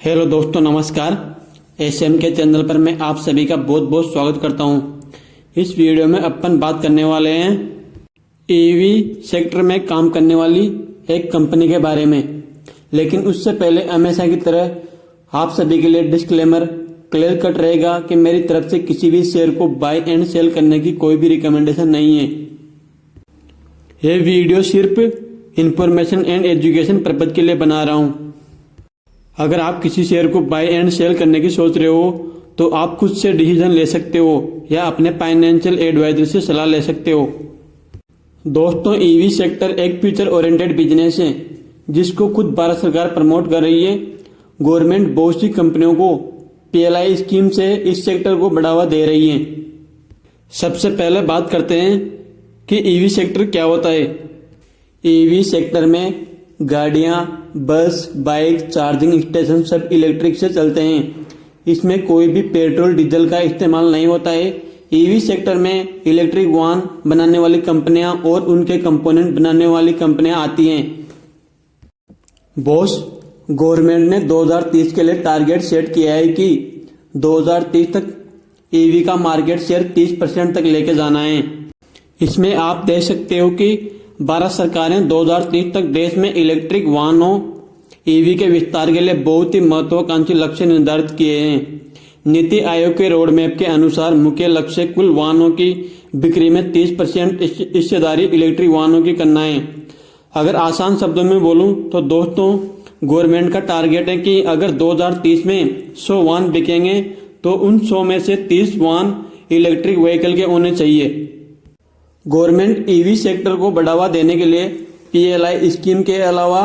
Hello दोस्तों, नमस्कार। SM के चैनल पर मैं आप सभी का बहुत बहुत स्वागत करता हूं। इस वीडियो में अपन बात करने वाले हैं ईवी सेक्टर में काम करने वाली एक कंपनी के बारे में। लेकिन उससे पहले हमेशा की तरह आप सभी के लिए डिस्क्लेमर क्लियर कट रहेगा कि मेरी तरफ से किसी भी शेयर को बाय एंड सेल करने की कोई भी रिकमेंडेशन नहीं है। यह वीडियो सिर्फ इंफॉर्मेशन एंड एजुकेशन पर्पज के लिए बना रहा हूं। अगर आप किसी शेयर को बाय एंड सेल करने की सोच रहे हो तो आप खुद से डिसीजन ले सकते हो या अपने फाइनेंशियल एडवाइजर से सलाह ले सकते हो। दोस्तों, ईवी सेक्टर एक फ्यूचर ओरिएंटेड बिजनेस है जिसको खुद भारत सरकार प्रमोट कर रही है। गवर्नमेंट बहुत सी कंपनियों को पीएलआई स्कीम से इस सेक्टर को बढ़ावा दे रही है। सबसे पहले बात करते हैं कि ईवी सेक्टर क्या होता है। ईवी सेक्टर में गाड़ियां, बस, बाइक, चार्जिंग स्टेशन सब इलेक्ट्रिक से चलते हैं। इसमें कोई भी पेट्रोल डीजल का इस्तेमाल नहीं होता है। ईवी सेक्टर में इलेक्ट्रिक वाहन बनाने वाली कंपनियां और उनके कंपोनेंट बनाने वाली कंपनियां आती हैं। बॉस, गवर्नमेंट ने 2030 के लिए टारगेट सेट किया है कि 2030 तक ईवी का मार्केट शेयर 30% तक लेके जाना है। इसमें आप देख सकते हो कि भारत सरकार ने 2030 तक देश में इलेक्ट्रिक वाहनों ईवी के विस्तार के लिए बहुत ही महत्वाकांक्षी लक्ष्य निर्धारित किए हैं। नीति आयोग के रोड मैप के अनुसार मुख्य लक्ष्य कुल वाहनों की बिक्री में 30% हिस्सेदारी इलेक्ट्रिक वाहनों की करना है। अगर आसान शब्दों में बोलूं तो दोस्तों, गवर्नमेंट का टारगेट है कि अगर 2030 में 100 वाहन बिकेंगे तो उन 100 में से 30 वाहन इलेक्ट्रिक व्हीकल के होने चाहिए। गवर्नमेंट ईवी सेक्टर को बढ़ावा देने के लिए पीएलआई स्कीम के अलावा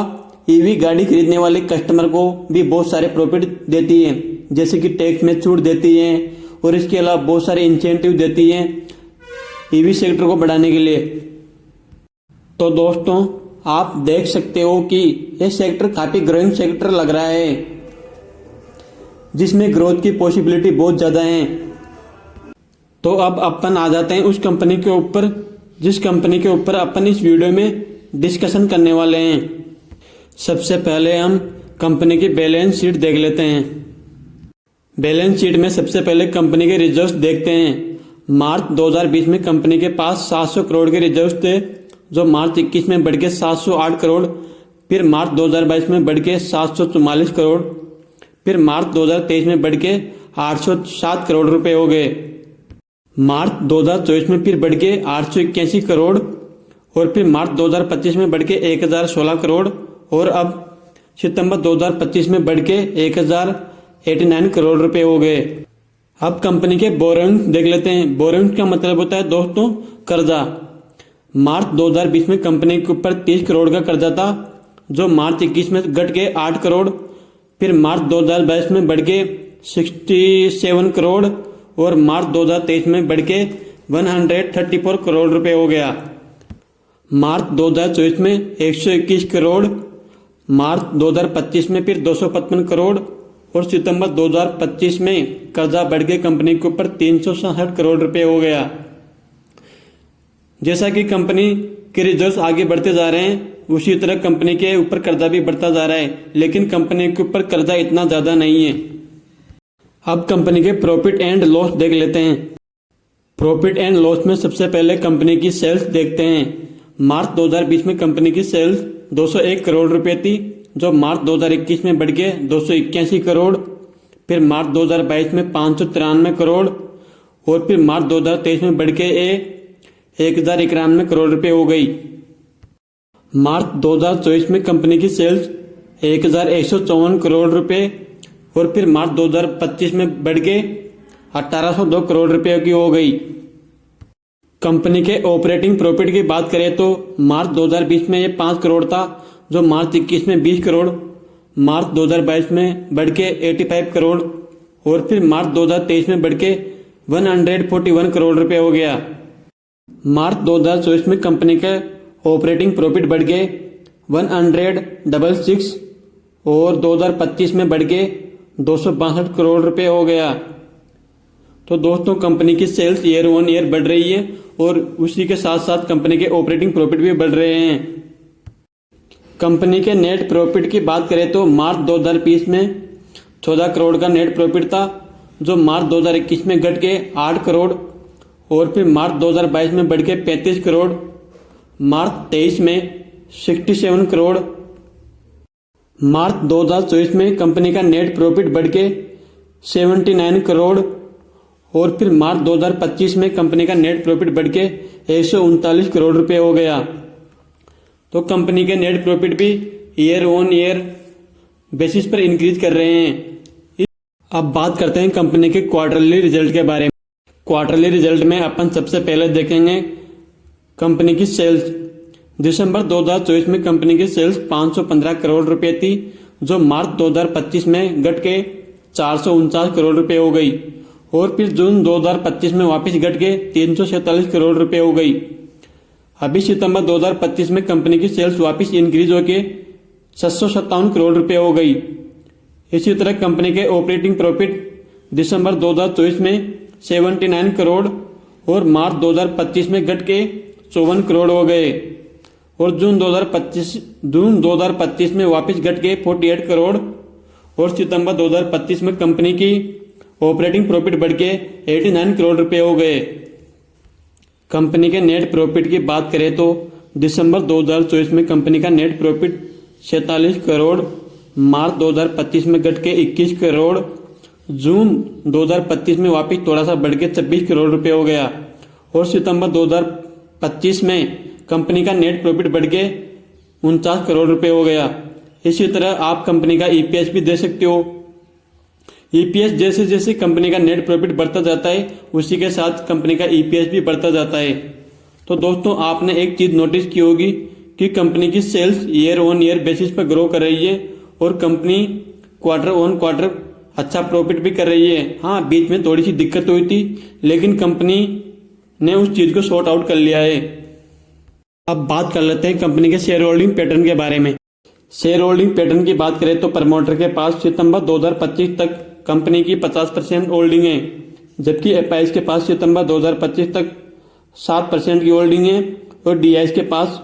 ईवी गाड़ी खरीदने वाले कस्टमर को भी बहुत सारे प्रॉफिट देती है, जैसे कि टैक्स में छूट देती है और इसके अलावा बहुत सारे इंसेंटिव देती है ईवी सेक्टर को बढ़ाने के लिए। तो दोस्तों, आप देख सकते हो कि यह सेक्टर काफी ग्रोइंग सेक्टर लग रहा है जिसमें ग्रोथ की पॉसिबिलिटी बहुत ज्यादा है। तो अब अपन आ जाते हैं उस कंपनी के ऊपर जिस कंपनी के ऊपर अपन इस वीडियो में डिस्कशन करने वाले हैं। सबसे पहले हम कंपनी की बैलेंस शीट देख लेते हैं। बैलेंस शीट में सबसे पहले कंपनी के रिजर्व्स देखते हैं। मार्च 2020 में कंपनी के पास 700 करोड़ के रिजर्व्स थे, जो मार्च 21 में बढ़ के 708 करोड़, फिर मार्च 2022 में बढ़ के 744 करोड़, फिर मार्च 2023 में बढ़ के 807 करोड़ रुपए हो गए। मार्च 2024 में फिर बढ़ के 881 करोड़ और फिर मार्च 2025 में बढ़ के 1016 करोड़ और अब सितंबर 2025 में बढ़ के 1089 करोड़ रुपए हो गए। अब कंपनी के बोरोइंग्स देख लेते हैं। बोरोइंग्स का मतलब होता है दोस्तों कर्जा। मार्च 2020 में कंपनी के ऊपर 30 करोड़ का कर्जा था, जो मार्च 21 में घट के 8 करोड़, फिर मार्च 2022 में बढ़ के 67 करोड़ और मार्च 2023 में बढ़ के 134 करोड़ रुपए हो गया। मार्च 2024 में 121 करोड़, मार्च 2025 में फिर 255 करोड़ और सितंबर 2025 में कर्जा बढ़ के कंपनी के ऊपर 367 करोड़ रुपए हो गया। जैसा कि कंपनी के रिजर्व्स आगे बढ़ते जा रहे हैं, उसी तरह कंपनी के ऊपर कर्जा भी बढ़ता जा रहा है, लेकिन कंपनी के ऊपर कर्जा इतना ज्यादा नहीं है। अब कंपनी के प्रॉफिट एंड लॉस देख लेते हैं। प्रॉफिट एंड लॉस में सबसे पहले कंपनी की सेल्स देखते हैं। मार्च 2020 में कंपनी की सेल्स 201 करोड़ रुपए थी, जो मार्च 2021 में बढ़ के 281 करोड़, फिर मार्च 2022 में 593 करोड़ और फिर मार्च 2023 में बढ़ के 1091 करोड़ रुपए हो गई। मार्च 2024 में कंपनी की सेल्स 1154 करोड़ रुपए और फिर मार्च 2025 में बढ़ के 1802 करोड़ रुपए की हो गई। कंपनी के ऑपरेटिंग प्रॉफिट की बात करें तो मार्च 2020 में ये 5 करोड़ था, जो मार्च 21 में 20 करोड़, मार्च 2022 में बढ़ के 85 करोड़ और फिर मार्च 2023 में बढ़ के 141 करोड़ रुपए हो गया। मार्च 2024 में कंपनी का ऑपरेटिंग प्रॉफिट बढ़ के 166 और 2025 में बढ़ के 262 करोड़ रुपए हो गया। तो दोस्तों, कंपनी की सेल्स ईयर ऑन ईयर बढ़ रही है और उसी के साथ साथ कंपनी के ऑपरेटिंग प्रॉफिट भी बढ़ रहे हैं। कंपनी के नेट प्रॉफिट की बात करें तो मार्च 2020 में 14 करोड़ का नेट प्रॉफिट था, जो मार्च 2021 में घट के 8 करोड़ और फिर मार्च 2022 में बढ़ के 35 करोड़, मार्च 23 में 67 करोड़, मार्च 2024 में कंपनी का नेट प्रॉफिट बढ़ के 79 करोड़ और फिर मार्च 2025 में कंपनी का नेट प्रॉफिट बढ़ के 139 करोड़ रुपए हो गया। तो कंपनी के नेट प्रॉफिट भी ईयर ऑन ईयर बेसिस पर इंक्रीज कर रहे हैं। अब बात करते हैं कंपनी के क्वार्टरली रिजल्ट के बारे में। क्वार्टरली रिजल्ट में अपन सबसे पहले देखेंगे कंपनी की सेल्स। दिसंबर 2024 में कंपनी की सेल्स 515 करोड़ रुपए थी, जो मार्च 2025 में घट के 449 करोड़ रुपए हो गई और फिर जून 2025 में वापस घट के 347 करोड़ रुपए हो गई। अभी सितंबर 2025 में कंपनी की सेल्स वापस इंक्रीज होके 757 करोड़ रुपए हो गई। इसी तरह कंपनी के ऑपरेटिंग प्रॉफिट दिसंबर 2024 में 79 करोड़ और मार्च 2025 में घट के 54 करोड़ हो गए और जून 2025 में वापस घट के 48 करोड़ और सितंबर 2025 में कंपनी की ऑपरेटिंग प्रॉफिट बढ़ के 89 करोड़ रुपए हो गए। कंपनी के नेट प्रॉफिट की बात करें तो दिसंबर 2024 में कंपनी का नेट प्रॉफिट 46 करोड़, मार्च 2025 में घट के 21 करोड़, जून 2025 में वापस थोड़ा सा बढ़ के 26 करोड़ रुपए हो गया और सितंबर 2025 में कंपनी का नेट प्रॉफिट बढ़ के 49 करोड़ रुपए हो गया। इसी तरह आप कंपनी का ईपीएस भी दे सकते हो। ईपीएस जैसे जैसे कंपनी का नेट प्रॉफिट बढ़ता जाता है उसी के साथ कंपनी का ईपीएस भी बढ़ता जाता है। तो दोस्तों आपने एक चीज नोटिस की होगी कि कंपनी की sales year on year basis पर ग्रो कर रही है और कंपनी क्वार्टर ऑन क्वार्टर अच्छा प्रॉफिट भी कर रही है। हाँ, बीच में थोड़ी सी दिक्कत हुई थी लेकिन कंपनी ने उस चीज को सॉर्ट आउट कर लिया है। अब बात कर लेते हैं कंपनी के शेयर होल्डिंग पैटर्न के बारे में। शेयर होल्डिंग पैटर्न की बात करें तो प्रमोटर के पास सितंबर 2025 तक कंपनी की 50% होल्डिंग है, जबकि एफआईएस के पास सितंबर 2025 तक 7% की होल्डिंग है और डीआईएस के पास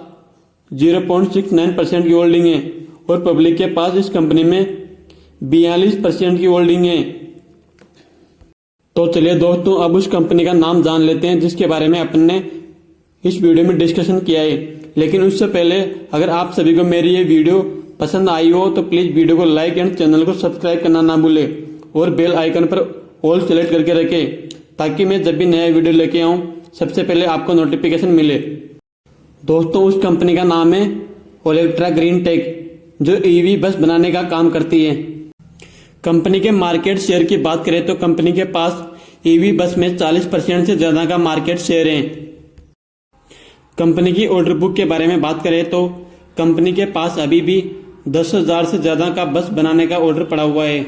0.69% की होल्डिंग है और पब्लिक के पास इस कंपनी में 42% की होल्डिंग है। तो चलिए दोस्तों अब उस कंपनी का नाम जान लेते हैं जिसके बारे में अपन ने इस वीडियो में डिस्कशन किया है। लेकिन उससे पहले अगर आप सभी को मेरी ये वीडियो पसंद आई हो तो प्लीज वीडियो को लाइक एंड चैनल को सब्सक्राइब करना ना भूले और बेल आइकन पर ऑल सेलेक्ट करके रखें ताकि मैं जब भी नया वीडियो लेके आऊं सबसे पहले आपको नोटिफिकेशन मिले। दोस्तों उस कंपनी का नाम है ओलेक्ट्रा ग्रीन टेक, जो ईवी बस बनाने का काम करती है। कंपनी के मार्केट शेयर की बात करें तो कंपनी के पास ईवी बस में 40% से ज्यादा का मार्केट शेयर है। कंपनी की ऑर्डर बुक के बारे में बात करें तो कंपनी के पास अभी भी 10,000 से ज्यादा का बस बनाने का ऑर्डर पड़ा हुआ है।